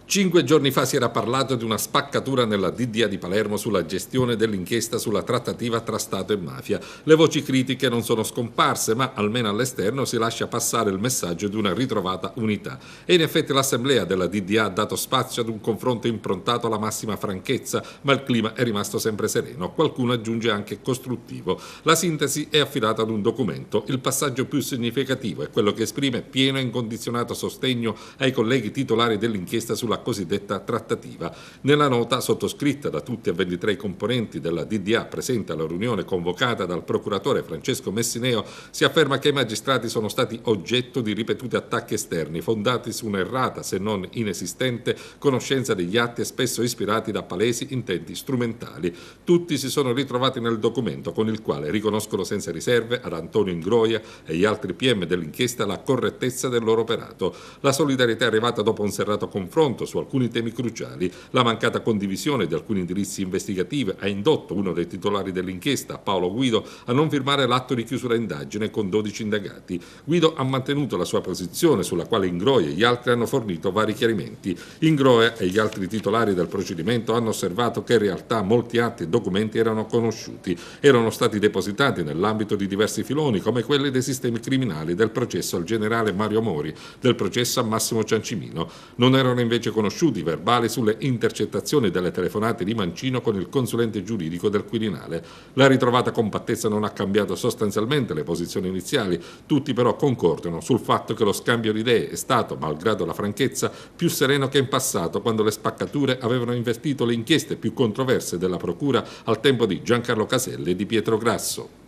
5 giorni fa si era parlato di una spaccatura nella DDA di Palermo sulla gestione dell'inchiesta sulla trattativa tra Stato e mafia. Le voci critiche non sono scomparse, ma almeno all'esterno si lascia passare il messaggio di una ritrovata unità. E in effetti l'assemblea della DDA ha dato spazio ad un confronto improntato alla massima franchezza, ma il clima è rimasto sempre sereno. Qualcuno aggiunge anche costruttivo. La sintesi è affidata ad un documento. Il passaggio più significativo è quello che esprime pieno e incondizionato sostegno ai colleghi titolari dell'inchiesta sulla cosiddetta trattativa. Nella nota, sottoscritta da tutti e 23 i componenti della DDA presente alla riunione convocata dal procuratore Francesco Messineo, si afferma che i magistrati sono stati oggetto di ripetuti attacchi esterni fondati su un'errata, se non inesistente, conoscenza degli atti e spesso ispirati da palesi intenti strumentali. Tutti si sono ritrovati nel documento con il quale riconoscono senza riserve ad Antonio Ingroia e agli altri PM dell'inchiesta la correttezza del loro operato. La solidarietà è arrivata dopo un serrato confronto su alcuni temi cruciali. La mancata condivisione di alcuni indirizzi investigativi ha indotto uno dei titolari dell'inchiesta, Paolo Guido, a non firmare l'atto di chiusura indagine con 12 indagati. Guido ha mantenuto la sua posizione, sulla quale Ingroia e gli altri hanno fornito vari chiarimenti. Ingroia e gli altri titolari del procedimento hanno osservato che in realtà molti atti e documenti erano conosciuti, erano stati depositati nell'ambito di diversi filoni, come quelli dei sistemi criminali, del processo al generale Mario Mori, del processo a Massimo Ciancimino. Non erano invece conosciuti verbali sulle intercettazioni delle telefonate di Mancino con il consulente giuridico del Quirinale. La ritrovata compattezza non ha cambiato sostanzialmente le posizioni iniziali, tutti però concordano sul fatto che lo scambio di idee è stato, malgrado la franchezza, più sereno che in passato, quando le spaccature avevano investito le inchieste più controverse della Procura al tempo di Giancarlo Caselli e di Pietro Grasso.